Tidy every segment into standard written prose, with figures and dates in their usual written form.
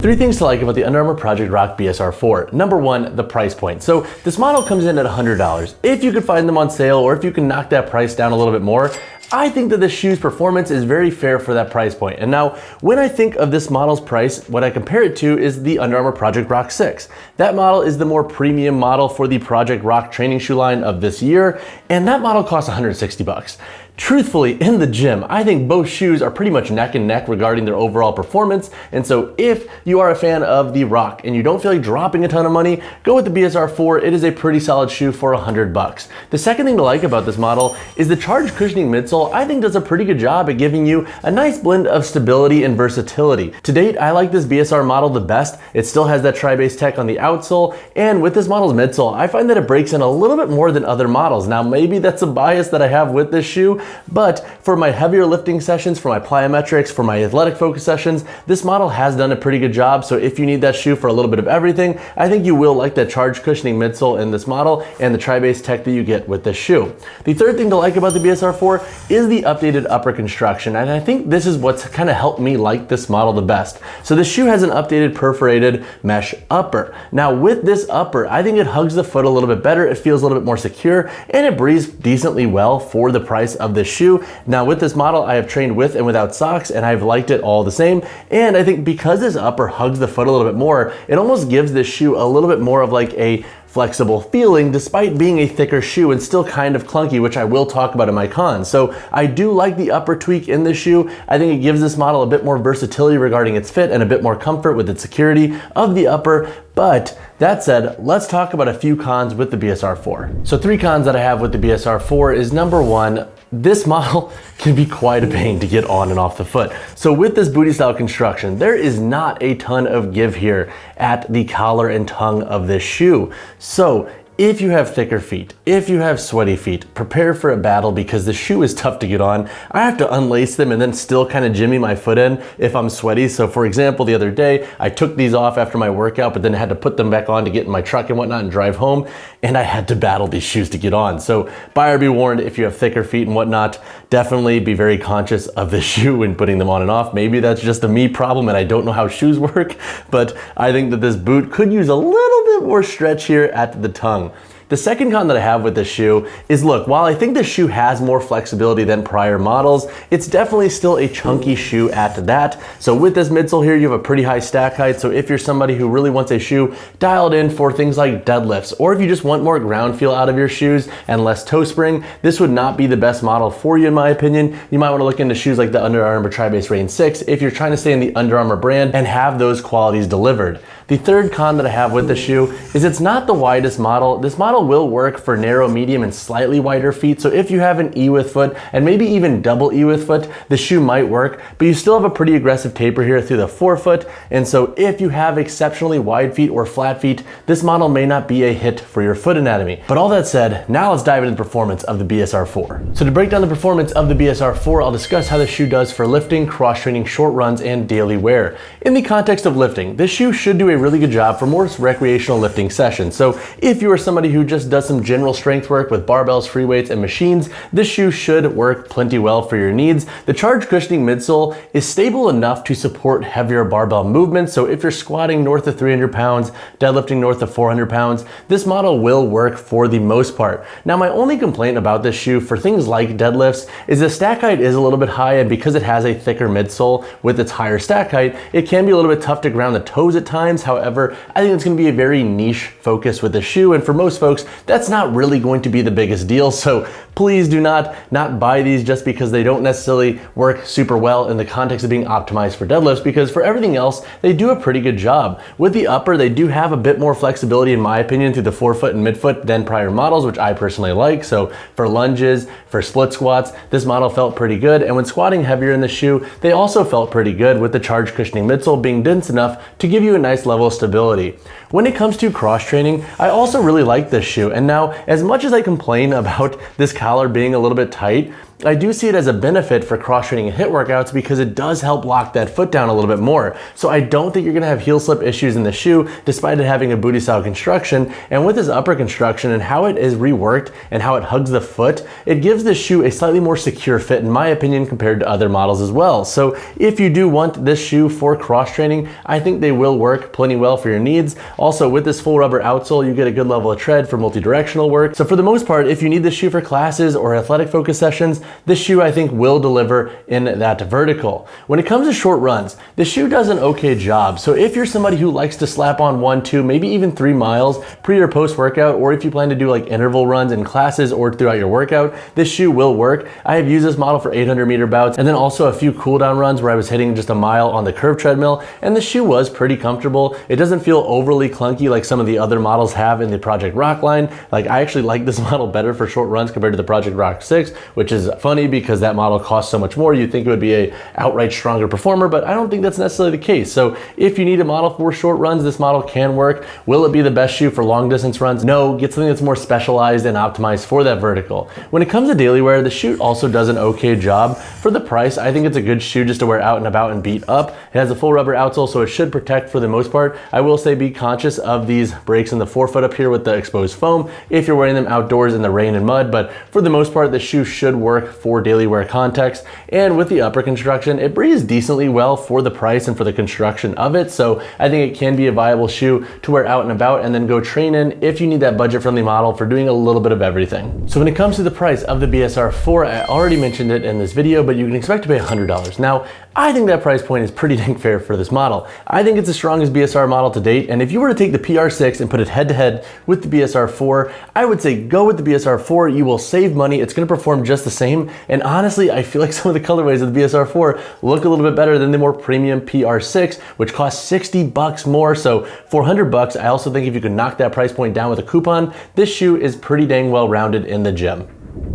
Three things to like about the Under Armour Project Rock BSR 4. Number one, the price point. So this model comes in at $100. If you could find them on sale or if you can knock that price down a little bit more, I think that this shoe's performance is very fair for that price point. And now, when I think of this model's price, what I compare it to is the Under Armour Project Rock 6. That model is the more premium model for the Project Rock training shoe line of this year, and that model costs $160. Truthfully, in the gym, I think both shoes are pretty much neck and neck regarding their overall performance. And so if you are a fan of the Rock and you don't feel like dropping a ton of money, go with the BSR 4. It is a pretty solid shoe for $100. The second thing to like about this model is the charged cushioning midsole. I think does a pretty good job at giving you a nice blend of stability and versatility. To date, I like this BSR model the best. It still has that tri-base tech on the outsole, and with this model's midsole, I find that it breaks in a little bit more than other models. Now, maybe that's a bias that I have with this shoe, but for my heavier lifting sessions, for my plyometrics, for my athletic focus sessions, this model has done a pretty good job. So if you need that shoe for a little bit of everything, I think you will like that charged cushioning midsole in this model and the tri-base tech that you get with this shoe. The third thing to like about the BSR 4 is the updated upper construction, and I think this is what's kind of helped me like this model the best. So this shoe has an updated perforated mesh upper. Now with this upper, I think it hugs the foot a little bit better, it feels a little bit more secure, and it breathes decently well for the price of this shoe. Now with this model, I have trained with and without socks, and I've liked it all the same. And I think because this upper hugs the foot a little bit more, it almost gives this shoe a little bit more of like a flexible feeling despite being a thicker shoe and still kind of clunky, which I will talk about in my cons. So I do like the upper tweak in this shoe. I think it gives this model a bit more versatility regarding its fit and a bit more comfort with its security of the upper. But that said, let's talk about a few cons with the BSR 4. So three cons that I have with the BSR 4 is number one, this model can be quite a pain to get on and off the foot. So with this booty style construction, there is not a ton of give here at the collar and tongue of this shoe. So if you have thicker feet, if you have sweaty feet, prepare for a battle because the shoe is tough to get on. I have to unlace them and then still kind of jimmy my foot in if I'm sweaty. So for example, the other day, I took these off after my workout, but then I had to put them back on to get in my truck and whatnot and drive home. And I had to battle these shoes to get on. So buyer be warned, if you have thicker feet and whatnot, definitely be very conscious of the shoe when putting them on and off. Maybe that's just a me problem and I don't know how shoes work, but I think that this boot could use a little bit more stretch here at the tongue. The second con that I have with this shoe is, look, while I think this shoe has more flexibility than prior models, it's definitely still a chunky shoe at that. So with this midsole here, you have a pretty high stack height. So if you're somebody who really wants a shoe dialed in for things like deadlifts, or if you just want more ground feel out of your shoes and less toe spring, this would not be the best model for you in my opinion. You might want to look into shoes like the Under Armour Tri-Base Rain 6 if you're trying to stay in the Under Armour brand and have those qualities delivered. The third con that I have with the shoe is it's not the widest model. This model will work for narrow, medium, and slightly wider feet. So if you have an E width foot and maybe even double E width foot, the shoe might work, but you still have a pretty aggressive taper here through the forefoot. And so if you have exceptionally wide feet or flat feet, this model may not be a hit for your foot anatomy. But all that said, now let's dive into the performance of the BSR 4. So to break down the performance of the BSR 4, I'll discuss how the shoe does for lifting, cross-training, short runs, and daily wear. In the context of lifting, this shoe should do a really good job for more recreational lifting sessions. So if you are somebody who just does some general strength work with barbells, free weights, and machines, this shoe should work plenty well for your needs. The charged cushioning midsole is stable enough to support heavier barbell movements. So if you're squatting north of 300 pounds, deadlifting north of 400 pounds, this model will work for the most part. Now, my only complaint about this shoe for things like deadlifts is the stack height is a little bit high, and because it has a thicker midsole with its higher stack height, it can be a little bit tough to ground the toes at times. However, I think it's going to be a very niche focus with the shoe, and for most folks, that's not really going to be the biggest deal. So please do not buy these just because they don't necessarily work super well in the context of being optimized for deadlifts, because for everything else, they do a pretty good job. With the upper, they do have a bit more flexibility in my opinion through the forefoot and midfoot than prior models, which I personally like. So for lunges, for split squats, this model felt pretty good. And when squatting heavier in the shoe, they also felt pretty good with the charged cushioning midsole being dense enough to give you a nice level of stability. When it comes to cross training, I also really like this shoe. And now, as much as I complain about this collar being a little bit tight, I do see it as a benefit for cross-training and HIIT workouts because it does help lock that foot down a little bit more. So I don't think you're gonna have heel slip issues in the shoe despite it having a booty style construction. And with this upper construction and how it is reworked and how it hugs the foot, it gives the shoe a slightly more secure fit in my opinion compared to other models as well. So if you do want this shoe for cross-training, I think they will work plenty well for your needs. Also with this full rubber outsole, you get a good level of tread for multi-directional work. So for the most part, if you need this shoe for classes or athletic focus sessions, this shoe I think will deliver in that vertical. When it comes to short runs, the shoe does an okay job. So if you're somebody who likes to slap on 1, 2, maybe even 3 miles pre or post workout, or if you plan to do like interval runs in classes or throughout your workout, this shoe will work. I have used this model for 800-meter bouts and then also a few cool down runs where I was hitting just a mile on the curve treadmill, and the shoe was pretty comfortable. It doesn't feel overly clunky like some of the other models have in the Project Rock line. Like I actually like this model better for short runs compared to the Project Rock 6, which is funny because that model costs so much more. You'd think it would be a outright stronger performer, but I don't think that's necessarily the case. So if you need a model for short runs, this model can work. Will it be the best shoe for long distance runs? No, get something that's more specialized and optimized for that vertical. When it comes to daily wear, the shoe also does an okay job. For the price, I think it's a good shoe just to wear out and about and beat up. It has a full rubber outsole, so it should protect for the most part. I will say be conscious of these breaks in the forefoot up here with the exposed foam if you're wearing them outdoors in the rain and mud, but for the most part, the shoe should work for daily wear context. And with the upper construction, it breathes decently well for the price and for the construction of it. So I think it can be a viable shoe to wear out and about and then go train in if you need that budget friendly model for doing a little bit of everything. So when it comes to the price of the BSR 4, I already mentioned it in this video, but you can expect to pay $100. Now, I think that price point is pretty dang fair for this model. I think it's the strongest BSR model to date, and if you were to take the PR6 and put it head to head with the BSR 4, I would say go with the BSR 4. You will save money. It's gonna perform just the same, and honestly, I feel like some of the colorways of the BSR 4 look a little bit better than the more premium PR6, which costs 60 bucks more, so 400 bucks. I also think if you could knock that price point down with a coupon, this shoe is pretty dang well rounded in the gym.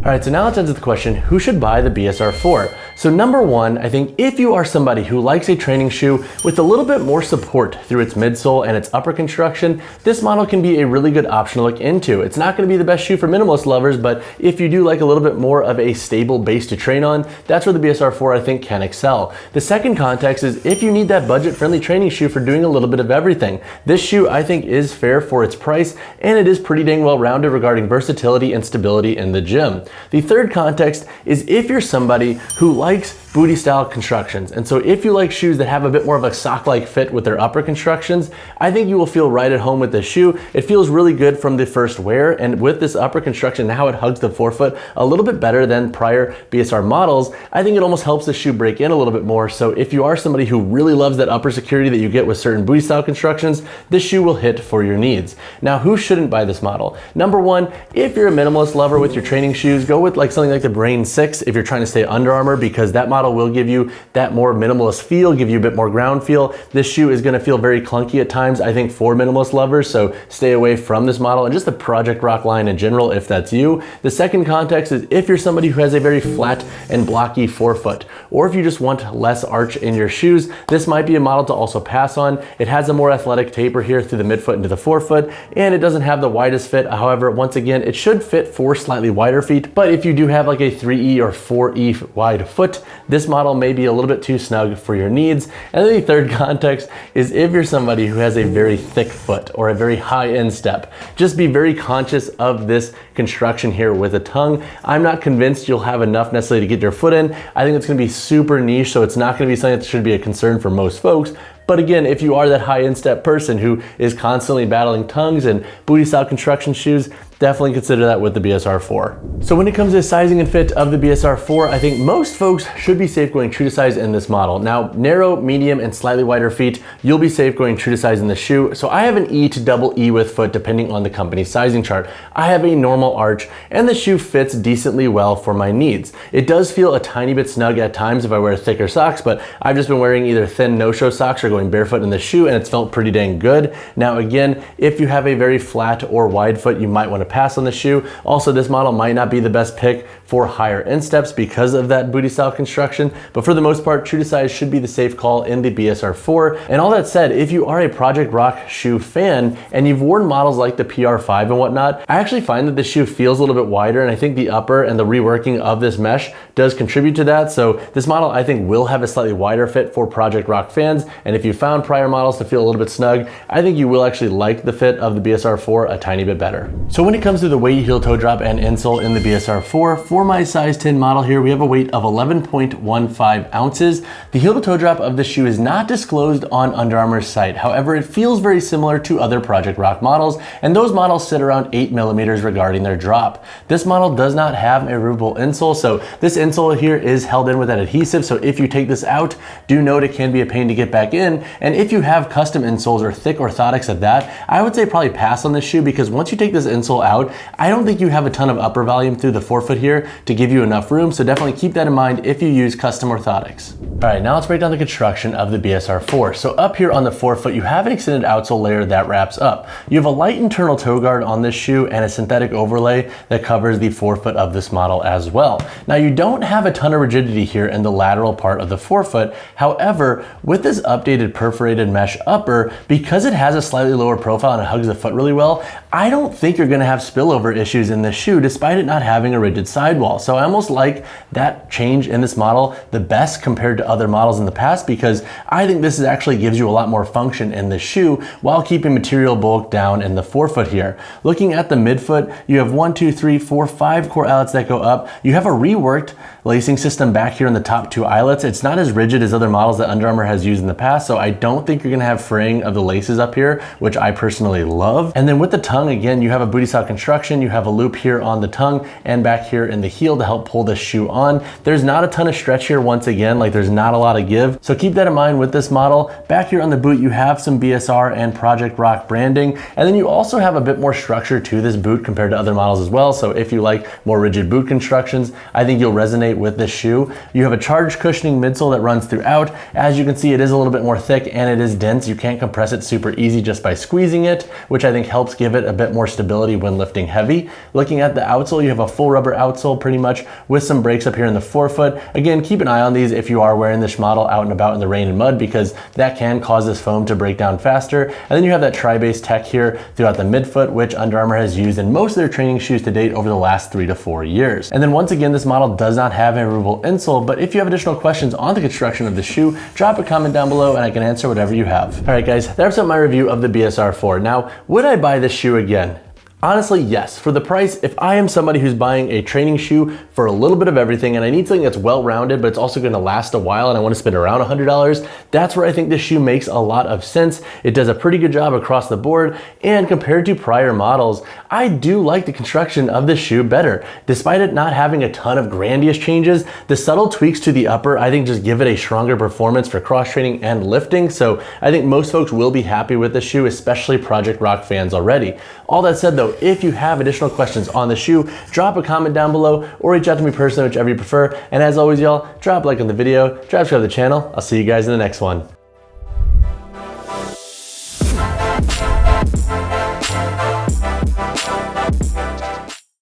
All right, so now let's answer the question, who should buy the BSR 4? So number one, I think if you are somebody who likes a training shoe with a little bit more support through its midsole and its upper construction, this model can be a really good option to look into. It's not gonna be the best shoe for minimalist lovers, but if you do like a little bit more of a stable base to train on, that's where the BSR 4 I think can excel. The second context is if you need that budget-friendly training shoe for doing a little bit of everything. This shoe I think is fair for its price, and it is pretty dang well-rounded regarding versatility and stability in the gym. The third context is if you're somebody who likes booty style constructions. And so if you like shoes that have a bit more of a sock-like fit with their upper constructions, I think you will feel right at home with this shoe. It feels really good from the first wear, and with this upper construction and how it hugs the forefoot a little bit better than prior BSR models, I think it almost helps the shoe break in a little bit more. So if you are somebody who really loves that upper security that you get with certain booty style constructions, this shoe will hit for your needs. Now, who shouldn't buy this model? Number one, if you're a minimalist lover with your training shoes, go with like something like the Brain 6 if you're trying to stay Under Armour, because that model will give you that more minimalist feel, give you a bit more ground feel. This shoe is gonna feel very clunky at times, I think, for minimalist lovers, so stay away from this model and just the Project Rock line in general if that's you. The second context is if you're somebody who has a very flat and blocky forefoot, or if you just want less arch in your shoes, this might be a model to also pass on. It has a more athletic taper here through the midfoot into the forefoot, and it doesn't have the widest fit. However, once again, it should fit for slightly wider feet, but if you do have like a 3E or 4E wide foot, this model may be a little bit too snug for your needs. And then the third context is if you're somebody who has a very thick foot or a very high instep, just be very conscious of this construction here with a tongue. I'm not convinced you'll have enough necessarily to get your foot in. I think it's gonna be super niche, so it's not gonna be something that should be a concern for most folks. But again, if you are that high instep person who is constantly battling tongues and booty style construction shoes, definitely consider that with the BSR 4. So when it comes to sizing and fit of the BSR 4, I think most folks should be safe going true to size in this model. Now, narrow, medium, and slightly wider feet, you'll be safe going true to size in the shoe. So I have an E to double E width foot depending on the company's sizing chart. I have a normal arch, and the shoe fits decently well for my needs. It does feel a tiny bit snug at times if I wear thicker socks, but I've just been wearing either thin no-show socks or going barefoot in the shoe, and it's felt pretty dang good. Now again, if you have a very flat or wide foot, you might want to gonna pass on the shoe. Also, this model might not be the best pick for higher insteps because of that booty style construction, but for the most part, true to size should be the safe call in the BSR 4. And all that said, if you are a Project Rock shoe fan and you've worn models like the PR 5 and whatnot, I actually find that the shoe feels a little bit wider, and I think the upper and the reworking of this mesh does contribute to that. So this model I think will have a slightly wider fit for Project Rock fans, and if you found prior models to feel a little bit snug, I think you will actually like the fit of the BSR 4 a tiny bit better. So when it comes to the weight, heel toe drop, and insole in the BSR 4, for my size 10 model here, we have a weight of 11.15 ounces. The heel to toe drop of the shoe is not disclosed on Under Armour's site. However, it feels very similar to other Project Rock models, and those models sit around 8 millimeters regarding their drop. This model does not have a removable insole, so this insole here is held in with that adhesive, so if you take this out, do note it can be a pain to get back in, and if you have custom insoles or thick orthotics at that, I would say probably pass on this shoe, because once you take this insole out, I don't think you have a ton of upper volume through the forefoot here to give you enough room, so definitely keep that in mind if you use custom orthotics. All right, now let's break down the construction of the BSR 4. So up here on the forefoot, you have an extended outsole layer that wraps up. You have a light internal toe guard on this shoe and a synthetic overlay that covers the forefoot of this model as well. Now you don't have a ton of rigidity here in the lateral part of the forefoot. However, with this updated perforated mesh upper, because it has a slightly lower profile and it hugs the foot really well, I don't think you're gonna have spillover issues in this shoe despite it not having a rigid sidewall. So I almost like that change in this model the best compared to other models in the past, because I think this actually gives you a lot more function in the shoe while keeping material bulk down in the forefoot here. Looking at the midfoot, you have 1, 2, 3, 4, 5 core eyelets that go up. You have a reworked lacing system back here in the top 2 eyelets. It's not as rigid as other models that Under Armour has used in the past, so I don't think you're gonna have fraying of the laces up here, which I personally love. And then with the tongue, again, you have a booty style construction. You have a loop here on the tongue and back here in the heel to help pull this shoe on. There's not a ton of stretch here once again, like there's not a lot of give. So keep that in mind with this model. Back here on the boot, you have some BSR and Project Rock branding. And then you also have a bit more structure to this boot compared to other models as well. So if you like more rigid boot constructions, I think you'll resonate with this shoe. You have a charged cushioning midsole that runs throughout. As you can see, it is a little bit more thick and it is dense. You can't compress it super easy just by squeezing it, which I think helps give it a bit more stability when lifting heavy. Looking at the outsole, you have a full rubber outsole pretty much with some breaks up here in the forefoot. Again, keep an eye on these if you are wearing this model out and about in the rain and mud, because that can cause this foam to break down faster. And then you have that tri-base tech here throughout the midfoot, which Under Armour has used in most of their training shoes to date over the last 3 to 4 years. And then once again, this model does not have a removable insole, but if you have additional questions on the construction of the shoe, drop a comment down below and I can answer whatever you have. All right guys, that's my review of the BSR 4. Now, would I buy this shoe again? Honestly, yes. For the price, if I am somebody who's buying a training shoe for a little bit of everything and I need something that's well-rounded, but it's also gonna last a while and I wanna spend around $100, that's where I think this shoe makes a lot of sense. It does a pretty good job across the board, and compared to prior models, I do like the construction of this shoe better. Despite it not having a ton of grandiose changes, the subtle tweaks to the upper, I think just give it a stronger performance for cross-training and lifting, so I think most folks will be happy with this shoe, especially Project Rock fans already. All that said though, if you have additional questions on the shoe, drop a comment down below or reach out to me personally, whichever you prefer. And as always, y'all, drop a like on the video, subscribe to the channel. I'll see you guys in the next one.